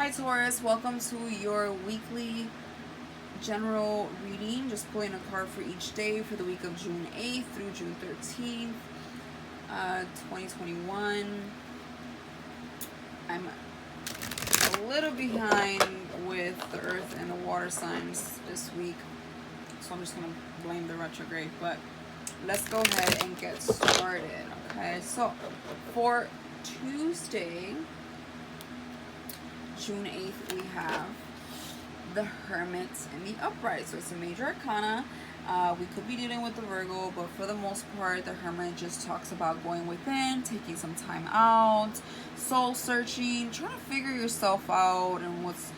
Hi Taurus, welcome to your weekly general reading. Just pulling a card for each day for the week of June 8th through June 13th, 2021. I'm a little behind with the earth and the water signs this week, so I'm just going to blame the retrograde, but let's go ahead and get started. Okay, so for Tuesday, June 8th, we have the Hermit in the upright. So it's a major arcana. We could be dealing with the Virgo, but for the most part, the Hermit just talks about going within, taking some time out, soul searching, trying to figure yourself out and what's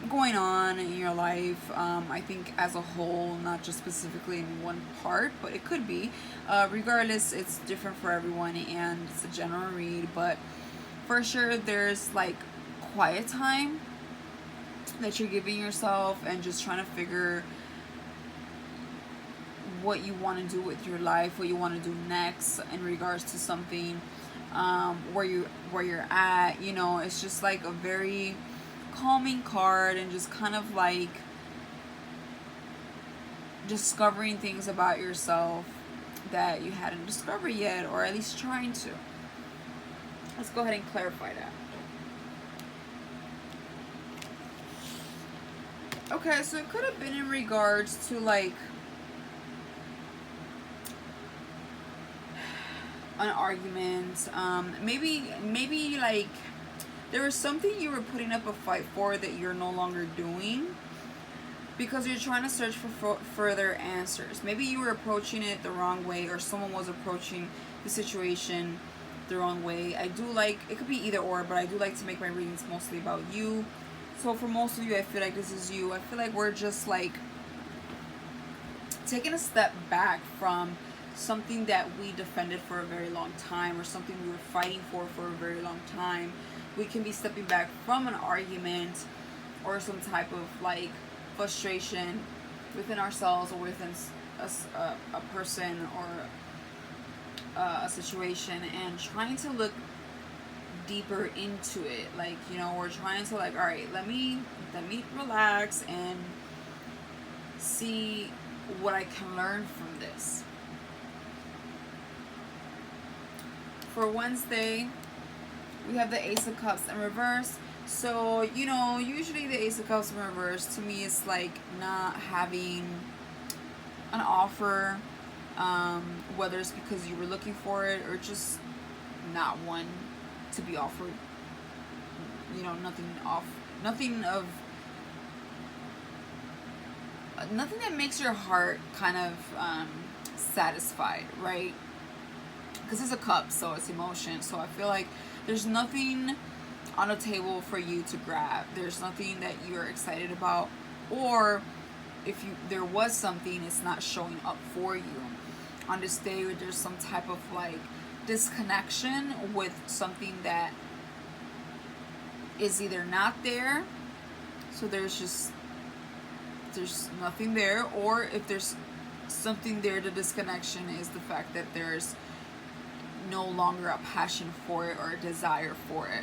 going on in your life. I think as a whole, not just specifically in one part, but it could be. Regardless, it's different for everyone and it's a general read, but for sure there's like quiet time that you're giving yourself and just trying to figure what you want to do with your life, what you want to do next in regards to something, where you're at. You know, it's just like a very calming card and just kind of like discovering things about yourself that you hadn't discovered yet, or at least trying to. Let's go ahead and clarify that. Okay, so it could have been in regards to like an argument. Maybe like there was something you were putting up a fight for that you're no longer doing because you're trying to search for further answers. Maybe you were approaching it the wrong way, or someone was approaching the situation the wrong way. I do like, it could be either or, but I do like to make my readings mostly about you. So for most of you, I feel like this is you. I feel like we're just like taking a step back from something that we defended for a very long time, or something we were fighting for a very long time. We can be stepping back from an argument or some type of like frustration within ourselves or within a person or a situation, and trying to look deeper into it. Like, you know, we're trying to like, all right, let me relax and see what I can learn from this. For Wednesday, we have the Ace of Cups in reverse. So, you know, usually the Ace of Cups in reverse to me is like not having an offer, whether it's because you were looking for it or just not one to be offered. You know, nothing that makes your heart kind of satisfied, right? Because it's a cup, so it's emotion. So I feel like there's nothing on the table for you to grab. There's nothing that you're excited about, or if there was something, it's not showing up for you on this day. Where there's some type of like disconnection with something that is either not there, so there's nothing there, or if there's something there, the disconnection is the fact that there's no longer a passion for it or a desire for it.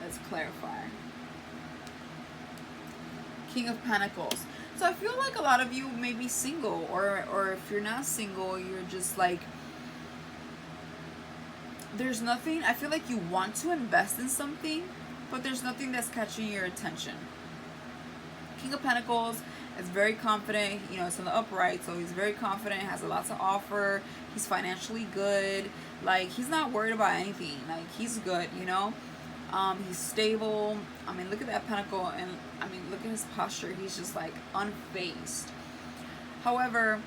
Let's clarify. King of Pentacles. So I feel like a lot of you may be single, or if you're not single, you're just like, there's nothing. I feel like you want to invest in something, but there's nothing that's catching your attention. King of Pentacles is very confident. You know, it's in the upright, so he's very confident, has a lot to offer. He's financially good. Like, he's not worried about anything. Like, he's good, you know? He's stable. I mean, look at that pentacle, and I mean, look at his posture. He's just like unfazed. However,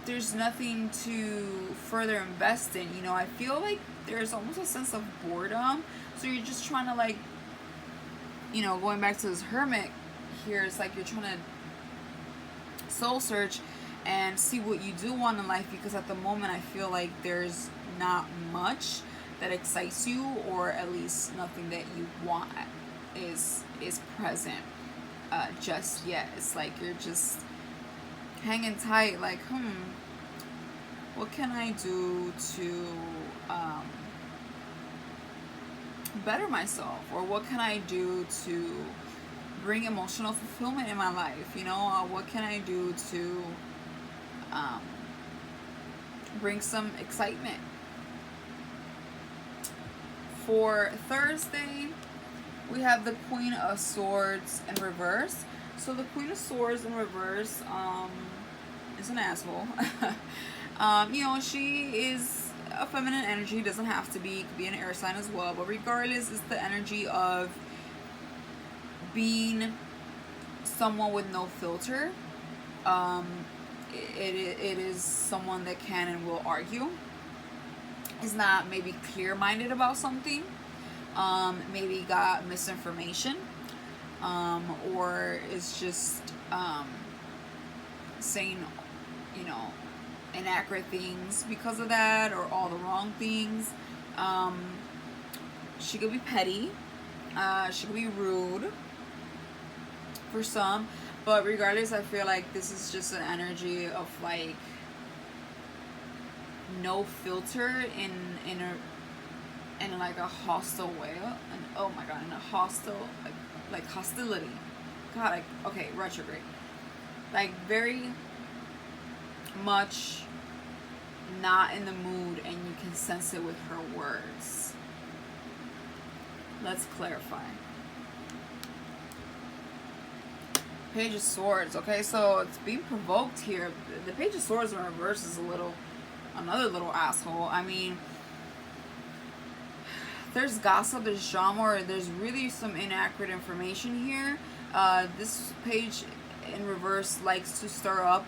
there's nothing to further invest in. You know, I feel like there's almost a sense of boredom. So you're just trying to like, you know, going back to this Hermit here, it's like you're trying to soul search and see what you do want in life, because at the moment I feel like there's not much that excites you, or at least nothing that you want is present just yet. It's like you're just hanging tight, like, what can I do to better myself, or what can I do to bring emotional fulfillment in my life, what can I do to um, bring some excitement. For Thursday, we have the Queen of Swords in reverse. So the Queen of Swords in reverse is an asshole. She is a feminine energy. Doesn't have to be. Could be an air sign as well. But regardless, it's the energy of being someone with no filter. It is someone that can and will argue. Is not maybe clear-minded about something. Maybe got misinformation. Or is just saying, inaccurate things because of that, or all the wrong things. She could be petty. She could be rude for some. But regardless, I feel like this is just an energy of like no filter in like a hostile way. And oh my god, in a hostile like hostility. God, okay, retrograde. Like very much not in the mood, and you can sense it with her words. Let's clarify. Page of Swords. Okay, so it's being provoked here. The Page of Swords in reverse is another little asshole. I mean, there's gossip, there's drama, or there's really some inaccurate information here. This page in reverse likes to stir up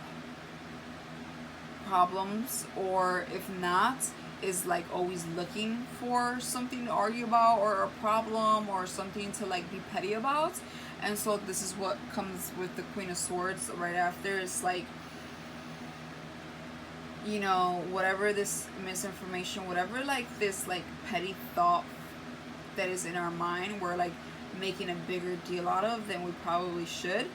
problems, or if not, is like always looking for something to argue about, or a problem, or something to like be petty about. And so this is what comes with the Queen of Swords right after. It's like, whatever this misinformation, whatever like this like petty thought that is in our mind, we're like making a bigger deal out of than we probably should.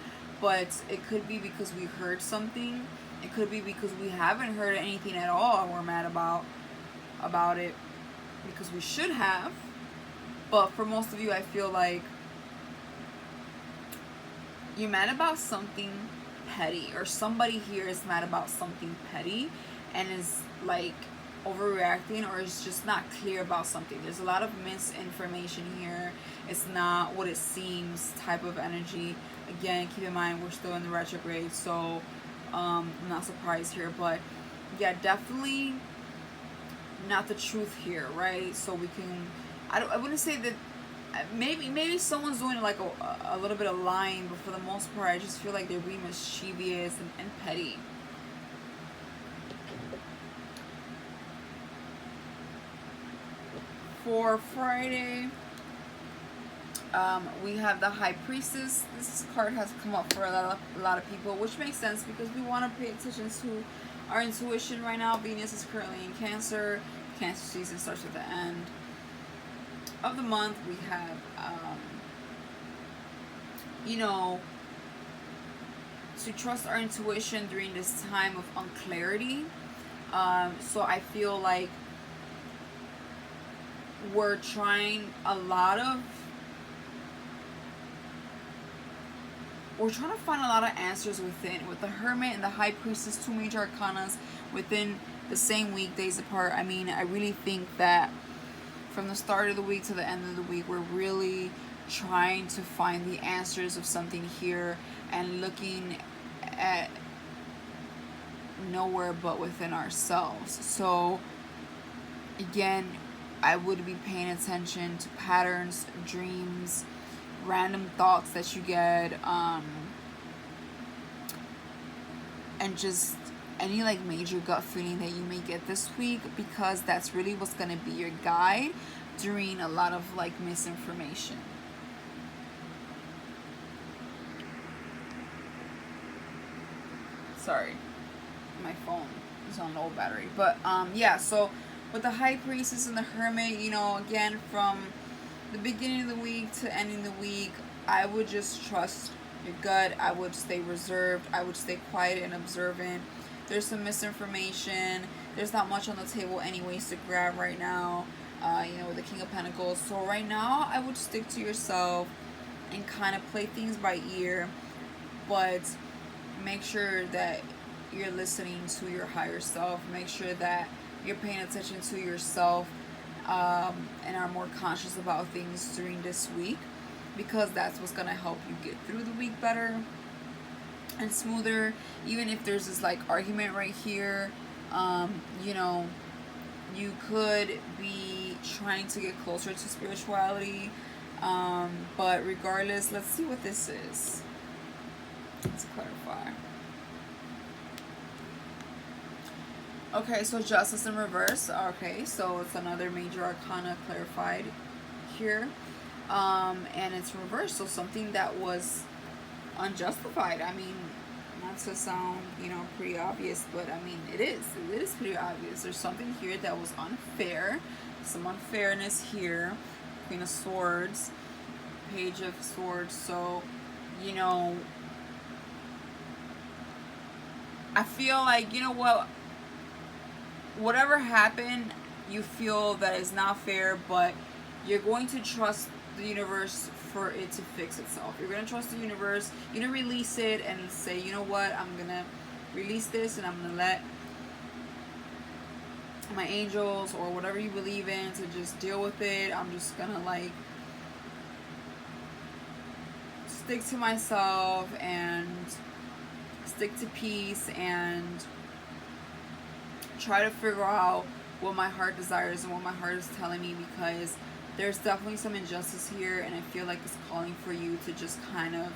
But it could be because we heard something. It could be because we haven't heard anything at all and we're mad about it because we should have. But for most of you, I feel like you're mad about something petty, or somebody here is mad about something petty and is like overreacting, or is just not clear about something. There's a lot of misinformation here. It's not what it seems type of energy. Again, keep in mind we're still in the retrograde, so I'm not surprised here. But yeah, definitely not the truth here, right? So we can, I wouldn't say that. Maybe someone's doing like a little bit of lying, but for the most part, I just feel like they're being mischievous and petty. For Friday, we have the High Priestess. This card has come up for a lot of people, which makes sense because we want to pay attention to our intuition right now. Venus is currently in Cancer. Cancer season starts at the end of the month. We have to trust our intuition during this time of unclarity. So I feel like we're trying to find a lot of answers within, with the Hermit and the High Priestess, two major arcanas within the same week, days apart. I mean, I really think that from the start of the week to the end of the week, we're really trying to find the answers of something here and looking at nowhere but within ourselves. So again, I would be paying attention to patterns, dreams, random thoughts that you get, and just any like major gut feeling that you may get this week, because that's really what's going to be your guide during a lot of like misinformation. Sorry, my phone is on low battery. But yeah, so with the High Priestess and the Hermit, again, from the beginning of the week to ending the week, I would just trust your gut. I would stay reserved. I would stay quiet and observant. There's some misinformation. There's not much on the table anyways to grab right now. with the King of Pentacles. So right now, I would stick to yourself and kind of play things by ear, but make sure that you're listening to your higher self. Make sure that you're paying attention to yourself, and are more conscious about things during this week, because that's what's gonna help you get through the week better and smoother. Even if there's this like argument right here, you know, you could be trying to get closer to spirituality, but regardless, let's see what this is. Let's clarify. Okay, so Justice in reverse. Okay, so it's another major arcana clarified here, and it's reversed. So something that was unjustified. I mean, not to sound, pretty obvious, but I mean, it is pretty obvious. There's something here that was unfair, some unfairness here. Queen of Swords, Page of Swords. So, I feel like, whatever happened, you feel that is not fair, but you're going to trust the universe for it to fix itself. You're going to trust the universe. You're going to release it and say, you know what, I'm going to release this, and I'm going to let my angels or whatever you believe in to just deal with it. I'm just going to stick to myself and stick to peace and try to figure out what my heart desires and what my heart is telling me, because there's definitely some injustice here, and I feel like it's calling for you to just kind of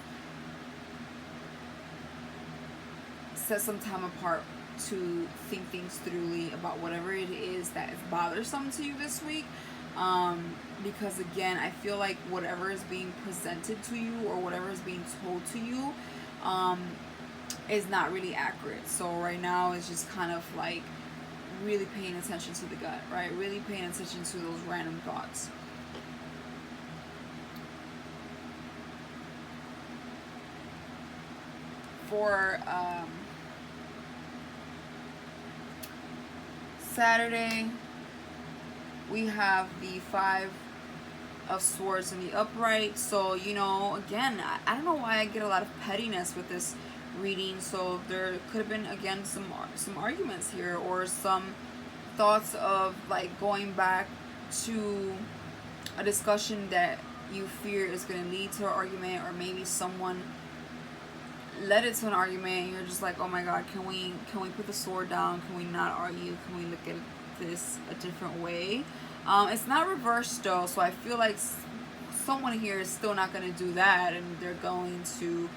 set some time apart to think things throughly about whatever it is that is bothersome to you this week. Because again, I feel like whatever is being presented to you or whatever is being told to you is not really accurate. So right now it's just kind of like really paying attention to the gut, right? Really paying attention to those random thoughts. For Saturday, we have the Five of Swords in the upright. So, again, I don't know why I get a lot of pettiness with this reading. So there could have been, again, some arguments here, or some thoughts of like going back to a discussion that you fear is going to lead to an argument, or maybe someone led it to an argument and you're just like, oh my god, can we put the sword down? Can we not argue? Can we look at this a different way? It's not reversed though, so I feel like someone here is still not going to do that, and they're going to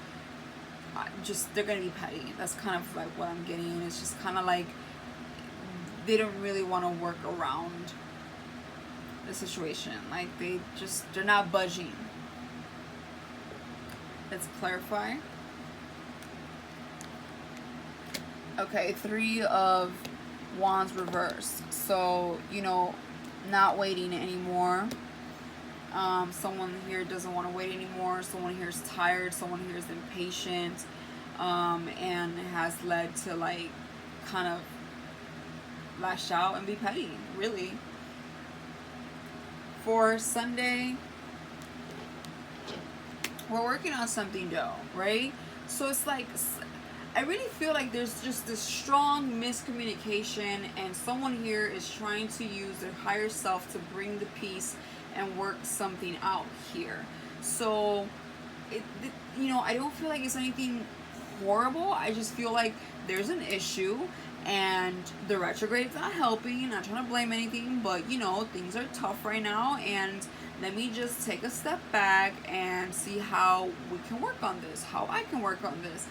they're going to be petty. That's kind of like what I'm getting. It's just kind of like they don't really want to work around the situation. Like they're not budging. Let's clarify. Okay, Three of Wands reverse. So, not waiting anymore. Someone here doesn't want to wait anymore. Someone here is tired. Someone here is impatient. And has led to kind of lash out and be petty, really. For Sunday, we're working on something though, right? So it's like, I really feel like there's just this strong miscommunication, and someone here is trying to use their higher self to bring the peace and work something out here. So, I don't feel like it's anything horrible. I just feel like there's an issue, and the retrograde's not helping. Not trying to blame anything, but things are tough right now, and let me just take a step back and see how we can work on this, how I can work on this.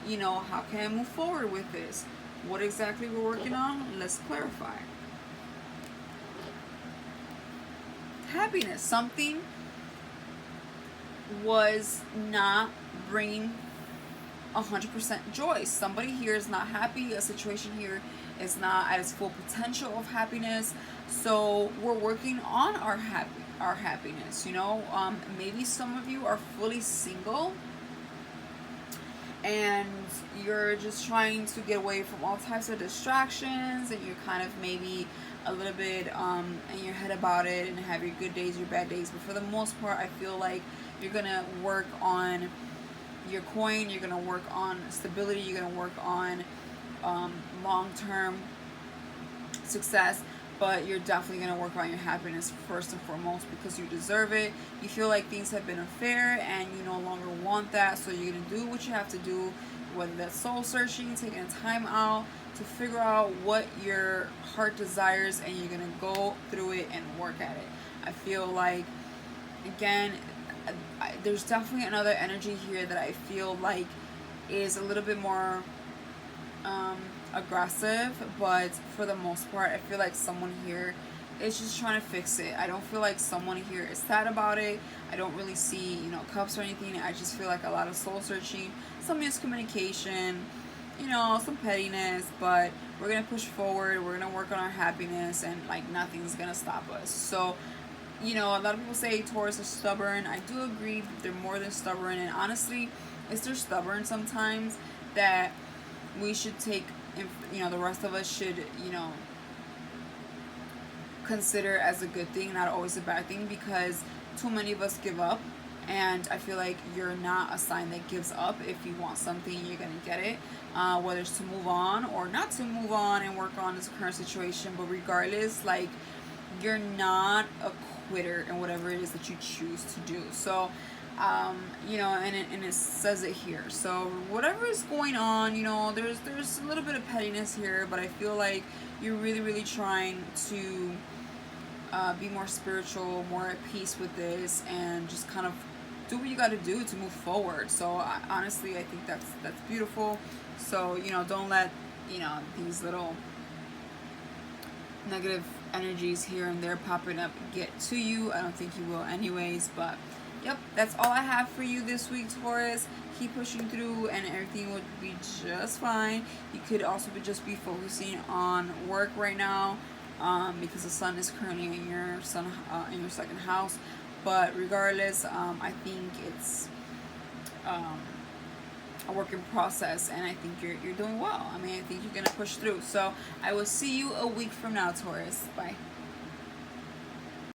How can I move forward with this? What exactly we're working on? Let's clarify. Happiness. Something was not bringing 100% joy. Somebody here is not happy. A situation here is not at its full potential of happiness. So we're working on our happiness. Maybe some of you are fully single, and you're just trying to get away from all types of distractions, and you're kind of maybe a little bit in your head about it and have your good days, your bad days. But for the most part, I feel like you're gonna work on your coin, you're gonna work on stability, you're gonna work on long-term success, but you're definitely going to work on your happiness first and foremost because you deserve it. You feel like things have been unfair and you no longer want that, so you're going to do what you have to do, whether that's soul searching, taking time out to figure out what your heart desires, and you're going to go through it and work at it. I feel like, again, there's definitely another energy here that I feel like is a little bit more aggressive, but for the most part, I feel like someone here is just trying to fix it. I don't feel like someone here is sad about it. I don't really see, cups or anything. I just feel like a lot of soul searching, some miscommunication, some pettiness, but we're gonna push forward. We're gonna work on our happiness, and like nothing's gonna stop us. So, a lot of people say Taurus are stubborn. I do agree, they're more than stubborn, and honestly, it's they're stubborn sometimes that we should take, the rest of us should, consider as a good thing, not always a bad thing, because too many of us give up. And I feel like you're not a sign that gives up. If you want something, you're going to get it. Whether it's to move on or not to move on and work on this current situation. But regardless, like, you're not a quitter in whatever it is that you choose to do. So, and it says it here. So whatever is going on, there's a little bit of pettiness here, but I feel like you're really, really trying to be more spiritual, more at peace with this, and just kind of do what you got to do to move forward. So honestly, I think that's beautiful. So don't let these little negative energies here and there popping up get to you. I don't think you will anyways, but yep, that's all I have for you this week, Taurus. Keep pushing through and everything would be just fine. You could also just be focusing on work right now, because the sun is currently in your second house. But regardless, I think it's a working process, and I think you're doing well. I think you're gonna push through. So I will see you a week from now, Taurus. Bye.